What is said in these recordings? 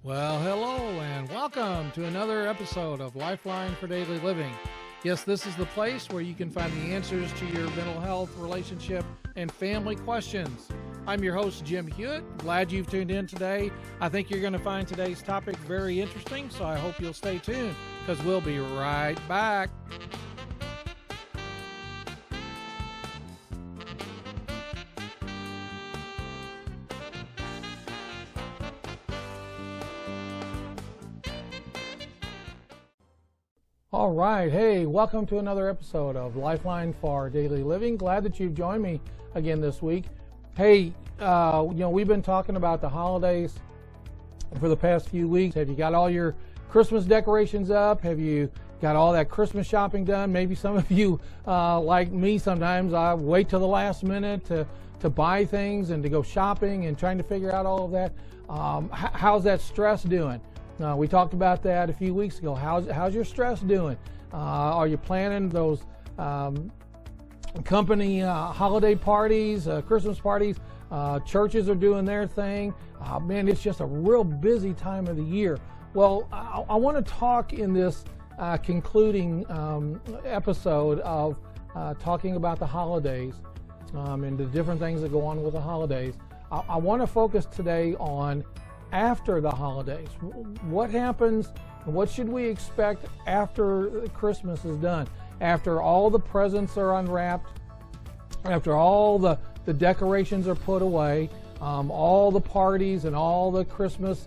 Well, hello and welcome to another episode of Lifeline for Daily Living. Yes, this is the place where you can find the answers to your mental health, relationship, and family questions. I'm your host, Jim Hewitt. Glad you've tuned in today. I think you're going to find today's topic very interesting, so I hope you'll stay tuned because we'll be right back. All right. Hey, welcome to another episode of Lifeline for Daily Living. Glad that you've joined me again this week. Hey, we've been talking about the holidays for the past few weeks. Have you got all your Christmas decorations up? Have you got all that Christmas shopping done? Maybe some of you, like me sometimes, I wait till the last minute to buy things and to go shopping and trying to figure out all of that. How's that stress doing? We talked about that a few weeks ago. How's your stress doing? Are you planning those company holiday parties, Christmas parties? Churches are doing their thing. Man, it's just a real busy time of the year. Well, I want to talk in this concluding episode of talking about the holidays and the different things that go on with the holidays. I want to focus today on after the holidays. What happens, what should we expect after Christmas is done? After all the presents are unwrapped, after all the decorations are put away, all the parties and all the Christmas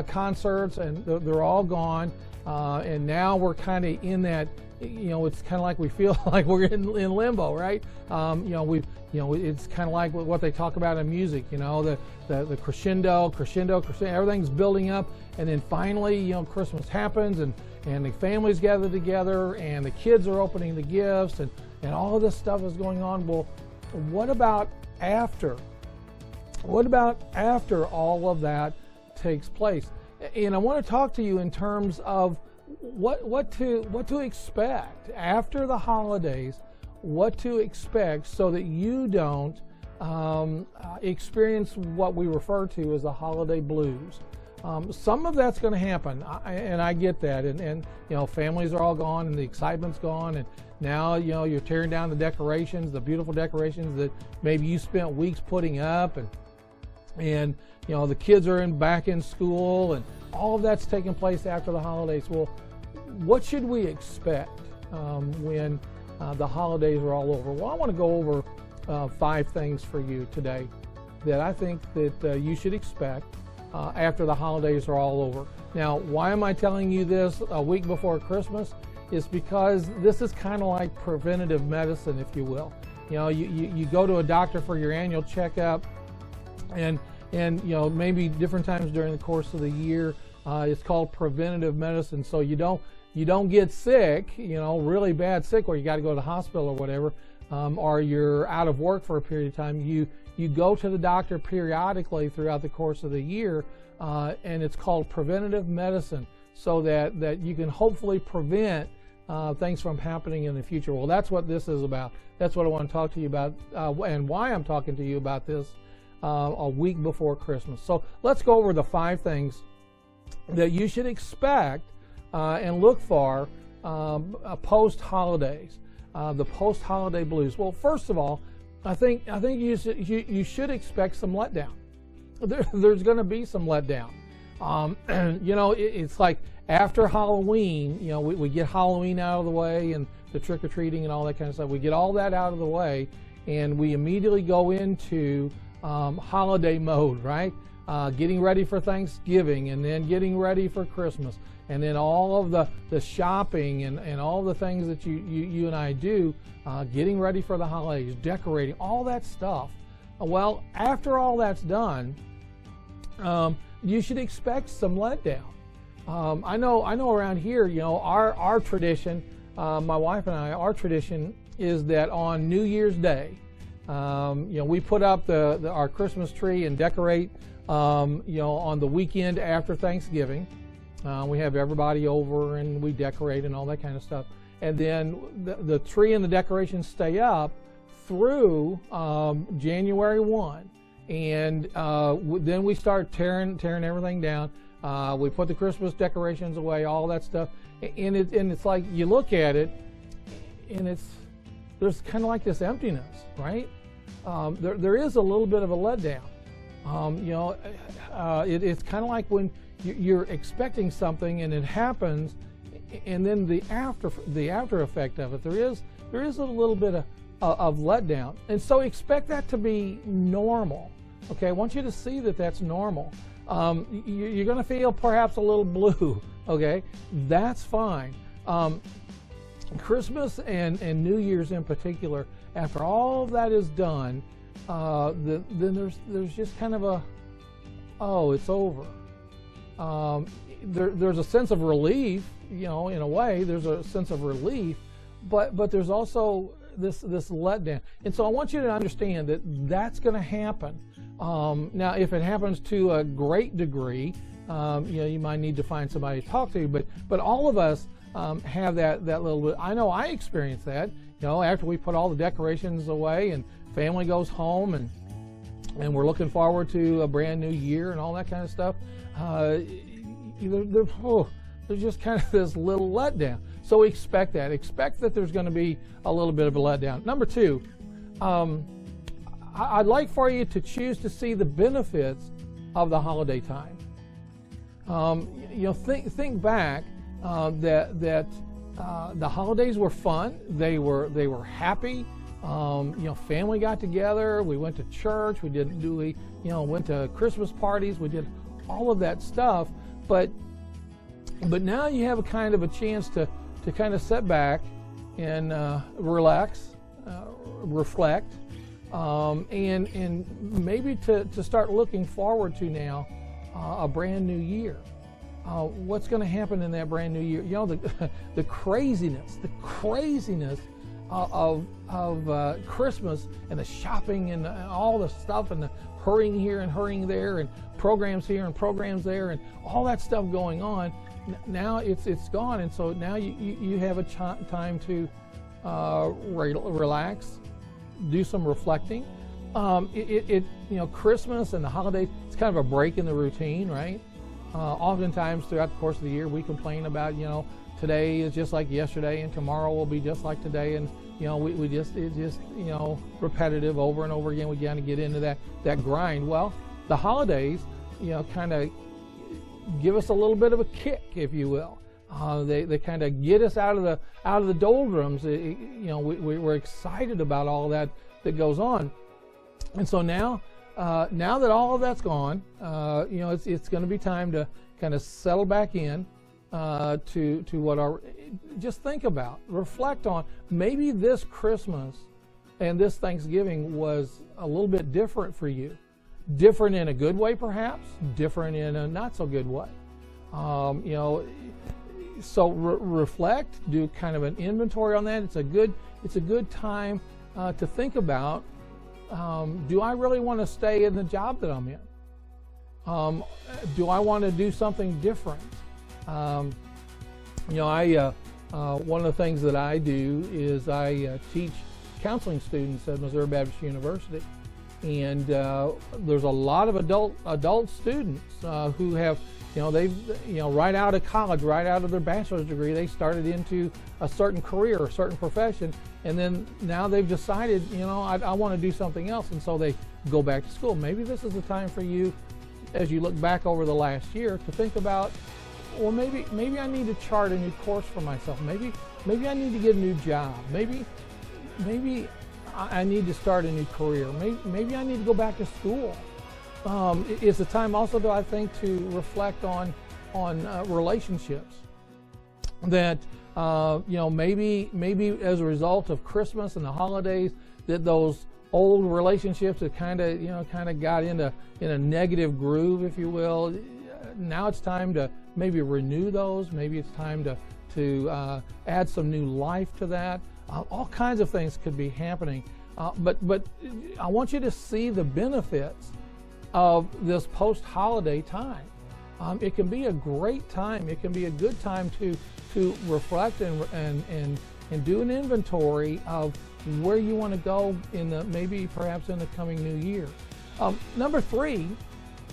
concerts, and they're all gone, and now we're kind of in that, it's kind of like we feel like we're in limbo, right? It's kind of like what they talk about in music, the crescendo, everything's building up, and then finally, Christmas happens, and the families gather together, and the kids are opening the gifts, and all of this stuff is going on. Well, what about after? What about after all of that takes place? And I want to talk to you in terms of what to expect after the holidays, what to expect so that you don't experience what we refer to as the holiday blues. Some of that's going to happen, and I get that, and families are all gone and the excitement's gone, and now you're tearing down the decorations, the beautiful decorations that maybe you spent weeks putting up, and the kids are back in school, and all of that's taking place after the holidays. Well, what should we expect when the holidays are all over? Well, I want to go over 5 things for you today that I think that you should expect after the holidays are all over. Now, why am I telling you this a week before Christmas? It's because this is kind of like preventative medicine, if you will. You go to a doctor for your annual checkup, and maybe different times during the course of the year. It's called preventative medicine, so you don't get sick, really bad sick, where you got to go to the hospital or whatever, or you're out of work for a period of time. You go to the doctor periodically throughout the course of the year, and it's called preventative medicine, so that you can hopefully prevent things from happening in the future. Well, that's what this is about. That's what I want to talk to you about, and why I'm talking to you about this a week before Christmas. So let's go over the 5 things that you should expect and look for post-holidays, the post-holiday blues. Well, first of all, I think you should expect some letdown. There's going to be some letdown. It's like after Halloween, we get Halloween out of the way and the trick-or-treating and all that kind of stuff. We get all that out of the way, and we immediately go into holiday mode, right? Getting ready for Thanksgiving, and then getting ready for Christmas, and then all of the shopping and all the things that you and I do, getting ready for the holidays, decorating, all that stuff. Well, after all that's done, you should expect some letdown. I know around here, our tradition, my wife and I, our tradition is that on New Year's Day, we put up our Christmas tree and decorate, on the weekend after Thanksgiving. We have everybody over and we decorate and all that kind of stuff. And then the tree and the decorations stay up through January 1. And then we start tearing everything down. We put the Christmas decorations away, all that stuff, and it's like you look at it, and there's kind of like this emptiness, right? There is a little bit of a letdown. It's kind of like when you're expecting something and it happens, and then the after effect of it, there is a little bit of letdown, and so expect that to be normal. Okay, I want you to see that that's normal. You're going to feel perhaps a little blue. Okay, that's fine. Christmas and New Year's in particular, after all of that is done, then there's just kind of a, oh, it's over. There's a sense of relief, in a way. There's a sense of relief, but there's also this letdown. And so I want you to understand that that's going to happen. Now, if it happens to a great degree, you might need to find somebody to talk to. But all of us have that little bit. I know I experienced that. After we put all the decorations away and family goes home and we're looking forward to a brand new year and all that kind of stuff. There's just kind of this little letdown. So expect that. Expect that there's going to be a little bit of a letdown. Number two, I'd like for you to choose to see the benefits of the holiday time. Think back that the holidays were fun. They were happy. Family got together. We went to church. We went to Christmas parties. We did all of that stuff. But now you have a kind of a chance to kind of sit back and relax, reflect, and maybe to start looking forward to now a brand new year. What's going to happen in that brand new year? The craziness of Christmas and the shopping and all the stuff and the hurrying here and hurrying there and programs here and programs there and all that stuff going on. Now it's gone, and so now you have a time to relax, do some reflecting. Christmas and the holidays, it's kind of a break in the routine, right? Oftentimes throughout the course of the year, we complain about, today is just like yesterday and tomorrow will be just like today, and it's just repetitive over and over again. We kind of get into that grind. Well, the holidays, kind of give us a little bit of a kick, if you will. They kind of get us out of the doldrums. We're excited about all that goes on, and so now that all of that's gone, it's going to be time to kind of settle back in to what just think about, reflect on. Maybe this Christmas and this Thanksgiving was a little bit different for you. Different in a good way, perhaps. Different in a not so good way. So reflect. Do kind of an inventory on that. It's a good time to think about. Do I really want to stay in the job that I'm in? Do I want to do something different? One of the things that I do is I teach counseling students at Missouri Baptist University. And there's a lot of adult students who have, right out of college, right out of their bachelor's degree, they started into a certain career, a certain profession, and then now they've decided, I want to do something else, and so they go back to school. Maybe this is the time for you, as you look back over the last year, to think about, well, maybe I need to chart a new course for myself. Maybe I need to get a new job. Maybe I need to start a new career. Maybe I need to go back to school. It's a time also, I think, to reflect on relationships. That maybe as a result of Christmas and the holidays, that those old relationships that kind of got in a negative groove, if you will. Now it's time to maybe renew those. Maybe it's time to add some new life to that. All kinds of things could be happening, but I want you to see the benefits of this post-holiday time. It can be a great time. It can be a good time to reflect and do an inventory of where you want to go perhaps in the coming new year. Number three,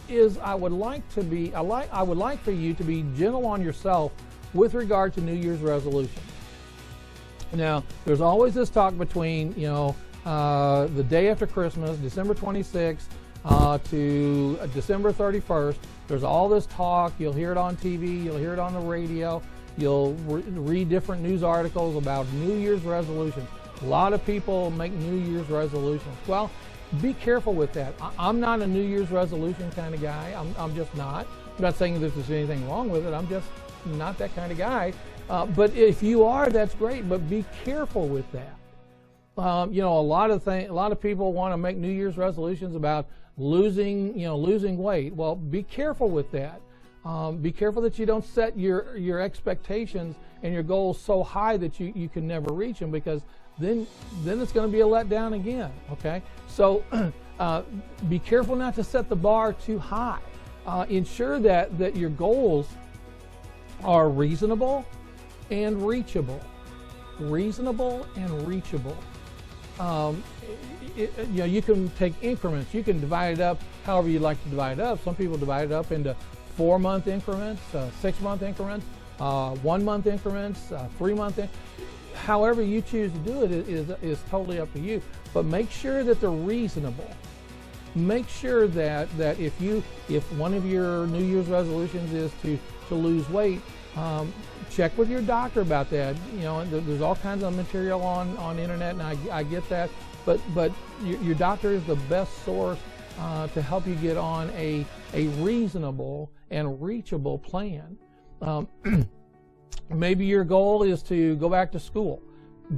is I would like for you to be gentle on yourself with regard to New Year's resolutions. Now, there's always this talk between, the day after Christmas, December 26th, to December 31st. There's all this talk. You'll hear it on TV. You'll hear it on the radio. You'll read different news articles about New Year's resolutions. A lot of people make New Year's resolutions. Well, be careful with that. I'm not a New Year's resolution kind of guy. I'm just not. I'm not saying that there's anything wrong with it. I'm just not that kind of guy. But if you are, that's great. But be careful with that. A lot of people want to make New Year's resolutions about losing weight. Well, be careful with that. Be careful that you don't set your expectations and your goals so high that you can never reach them, because then it's going to be a letdown again. Okay, so be careful not to set the bar too high. Ensure that your goals are reasonable and reachable. Reasonable and reachable. You can take increments. You can divide it up however you'd like to divide it up. Some people divide it up into 4-month increments, 6-month increments, 1-month increments, 3-month increments. However you choose to do it is totally up to you. But make sure that they're reasonable. Make sure that if one of your New Year's resolutions is to lose weight, check with your doctor about that. There's all kinds of material on the internet, and I get that. But your doctor is the best source to help you get on a reasonable and reachable plan. Maybe your goal is to go back to school.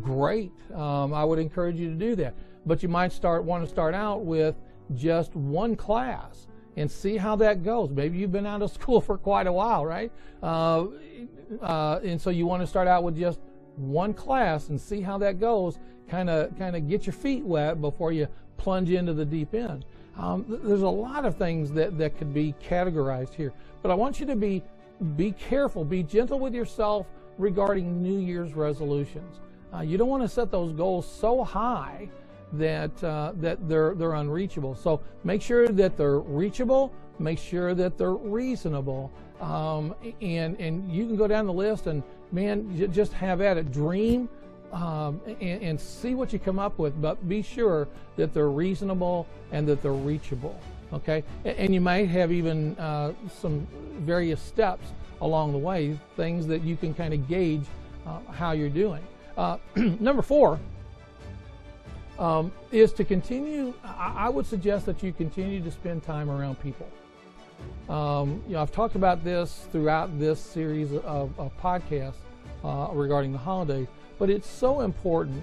Great. I would encourage you to do that. But you might want to start out with just one class and see how that goes. Maybe you've been out of school for quite a while, right? And so you want to start out with just one class and see how that goes. Kind of get your feet wet before you plunge into the deep end. There's a lot of things that could be categorized here, but I want you to be careful, be gentle with yourself regarding New Year's resolutions. You don't want to set those goals so high that they're unreachable. So make sure that they're reachable. Make sure that they're reasonable, and you can go down the list and just have at it. Dream. And see what you come up with, but be sure that they're reasonable and that they're reachable. Okay, and you might have even some various steps along the way, things that you can kind of gauge how you're doing. Number 4 is to continue. I would suggest that you continue to spend time around people. I've talked about this throughout this series of podcasts regarding the holidays. But it's so important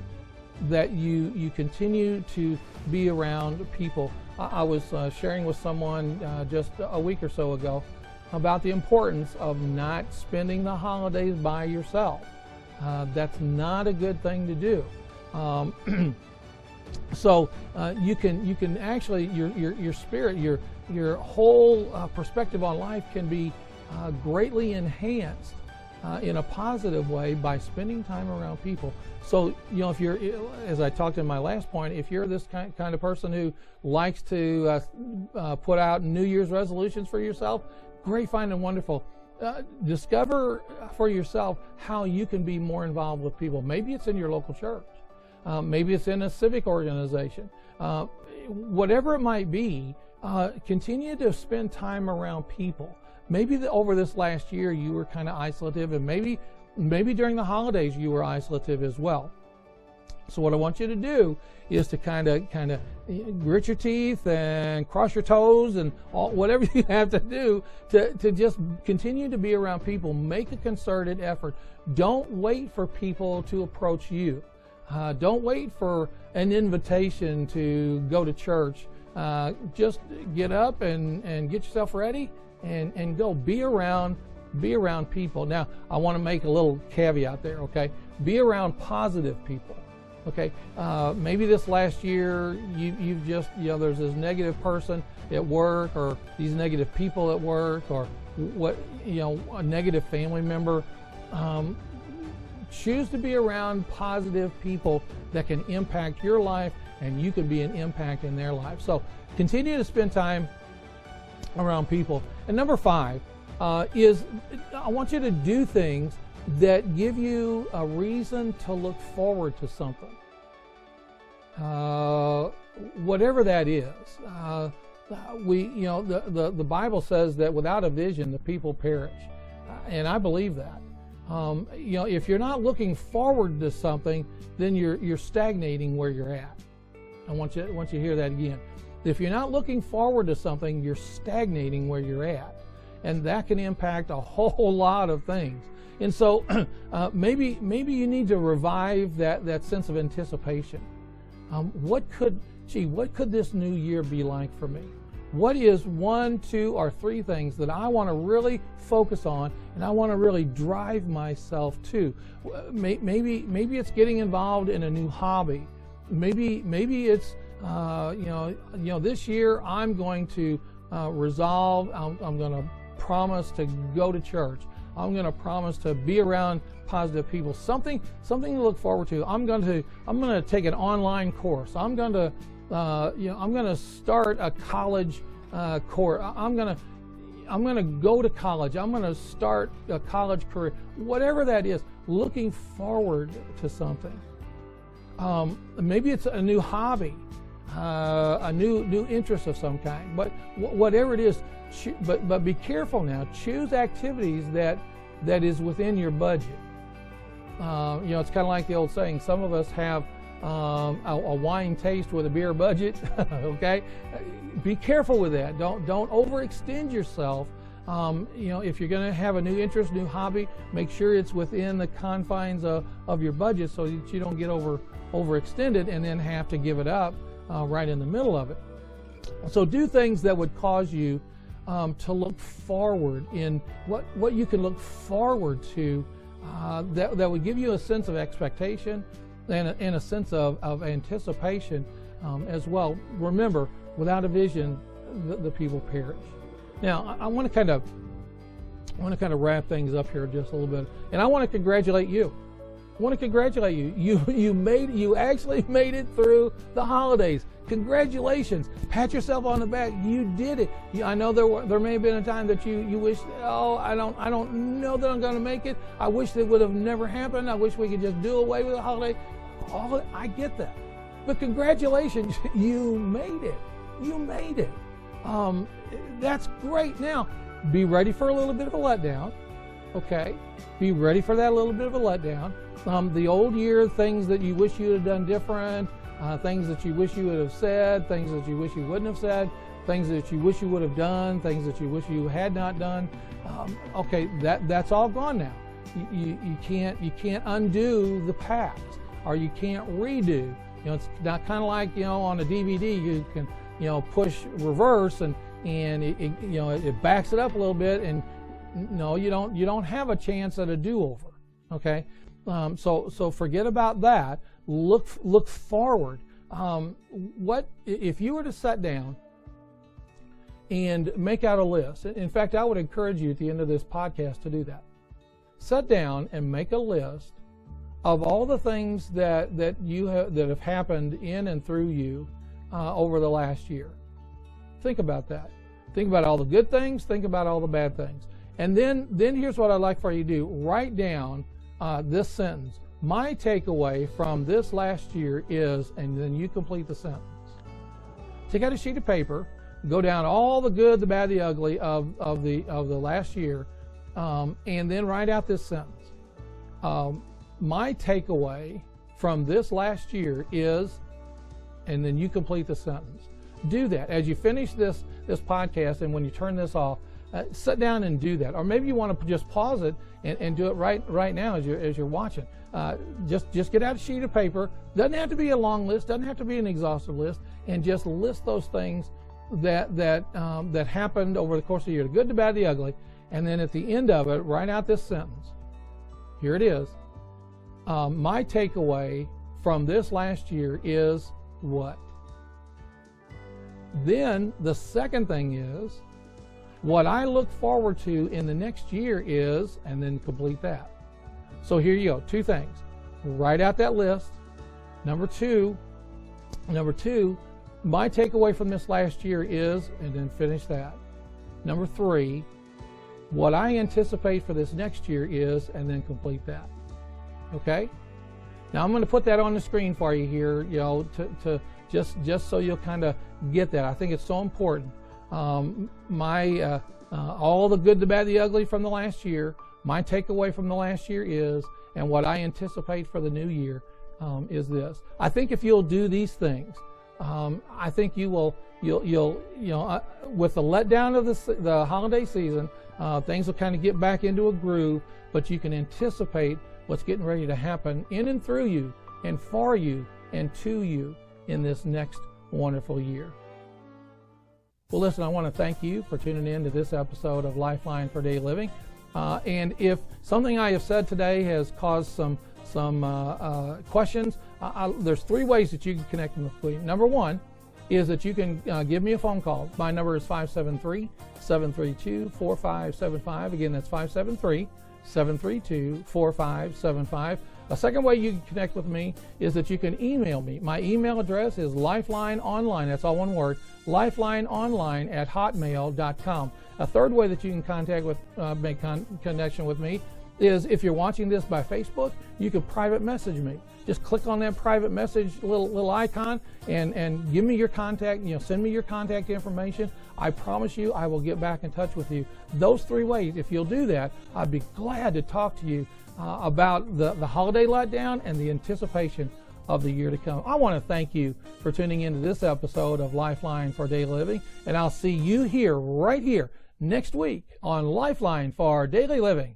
that you continue to be around people. I was sharing with someone just a week or so ago about the importance of not spending the holidays by yourself. That's not a good thing to do. So you can actually your spirit, your whole perspective on life can be greatly enhanced in a positive way by spending time around people. So, if you're, as I talked in my last point, if you're this kind of person who likes to put out New Year's resolutions for yourself, great, fine, and wonderful. Discover for yourself how you can be more involved with people. Maybe it's in your local church. Maybe it's in a civic organization. Whatever it might be, continue to spend time around people. Maybe over this last year you were kind of isolative, and maybe during the holidays you were isolative as well. So what I want you to do is to kind of grit your teeth and cross your toes and whatever you have to do to just continue to be around people. Make a concerted effort. Don't wait for people to approach you. Don't wait for an invitation to go to church. Just get up and get yourself ready and go. Be around people. Now, I want to make a little caveat there, okay? Be around positive people, okay? Maybe this last year you've just, there's this negative person at work, or these negative people at work, or a negative family member. Choose to be around positive people that can impact your life, and you can be an impact in their life. So continue to spend time around people. And number 5 is I want you to do things that give you a reason to look forward to something. Whatever that is. The Bible says that without a vision, the people perish. And I believe that. If you're not looking forward to something, then you're stagnating where you're at. I want you to hear that again. If you're not looking forward to something, you're stagnating where you're at. And that can impact a whole lot of things. And so maybe you need to revive that sense of anticipation. What could this new year be like for me? What is 1, 2, or 3 things that I want to really focus on and I want to really drive myself to? Maybe it's getting involved in a new hobby. Maybe it's this year I'm going to resolve. I'm going to promise to go to church. I'm going to promise to be around positive people. Something to look forward to. I'm going to take an online course. I'm going to start a college course. I'm going to go to college. I'm going to start a college career. Whatever that is, looking forward to something. Maybe it's a new hobby, a new interest of some kind. But whatever it is, but be careful now. Choose activities that is within your budget. It's kind of like the old saying. Some of us have a wine taste with a beer budget. Okay, be careful with that. Don't overextend yourself. If you're going to have a new interest, new hobby, make sure it's within the confines of your budget so that you don't get overextended and then have to give it up right in the middle of it. So do things that would cause you to look forward in what you can look forward to that would give you a sense of expectation and a sense of anticipation as well. Remember, without a vision, the people perish. Now, I want to kind of wrap things up here just a little bit, and I want to congratulate you. I want to congratulate you. You actually made it through the holidays. Congratulations! Pat yourself on the back. You did it. I know there may have been a time that you wish, I don't know that I'm going to make it. I wish that would have never happened. I wish we could just do away with the holiday. I get that, but congratulations, you made it. You made it. That's great. Now, be ready for a little bit of a letdown. Okay, be ready for that little bit of a letdown. The old year, things that you wish you would have done different, things that you wish you would have said, things that you wish you wouldn't have said, things that you wish you would have done, things that you wish you had not done. Okay, that's all gone now. You can't undo the past, or you can't redo. It's not kind of like on a DVD. You can push reverse and it backs it up a little bit, and no, you don't have a chance at a do-over. Okay, so forget about that. Look forward. What if you were to sit down and make out a list? In fact, I would encourage you at the end of this podcast to do that. Sit down and make a list of all the things that have happened in and through you over the last year. Think about that. Think about all the good things. Think about all the bad things. And then here's what I'd like for you to do. Write down this sentence. My takeaway from this last year is, and then you complete the sentence. Take out a sheet of paper, go down all the good, the bad, the ugly of the last year, and then write out this sentence. My takeaway from this last year is, and then you complete the sentence. Do that as you finish this podcast, and when you turn this off, sit down and do that. Or maybe you want to just pause it and do it right now as you're watching. Just get out a sheet of paper. Doesn't have to be a long list. Doesn't have to be an exhaustive list. And just list those things that happened over the course of the year, the good, the bad, the ugly. And then at the end of it, write out this sentence. Here it is. My takeaway from this last year is what? Then the second thing is, what I look forward to in the next year is, and then complete that. So here you go, 2 things. Write out that list. Number two, my takeaway from this last year is, and then finish that. Number 3, what I anticipate for this next year is, and then complete that. Okay? Now I'm going to put that on the screen for you here, to just so you'll kind of get that. I think it's so important. All the good, the bad, the ugly from the last year, my takeaway from the last year is, and what I anticipate for the new year is this. I think if you'll do these things, I think you'll with the letdown of the holiday season, things will kind of get back into a groove, but you can anticipate what's getting ready to happen in and through you and for you and to you in this next wonderful year. Well, listen, I want to thank you for tuning in to this episode of Lifeline for Daily Living. And if something I have said today has caused some questions, there's 3 ways that you can connect with me. Number 1 is that you can give me a phone call. My number is 573-732-4575. Again, that's 573-732-4575. A second way you can connect with me is that you can email me. My email address is lifelineonline, that's all one word, lifelineonline@hotmail.com. A third way that you can make connection with me is if you're watching this by Facebook, you can private message me. Just click on that private message little icon and give me your contact, send me your contact information. I promise you I will get back in touch with you. Those 3 ways, if you'll do that, I'd be glad to talk to you about the holiday letdown and the anticipation of the year to come. I want to thank you for tuning into this episode of Lifeline for Daily Living, and I'll see you right here next week on Lifeline for Daily Living.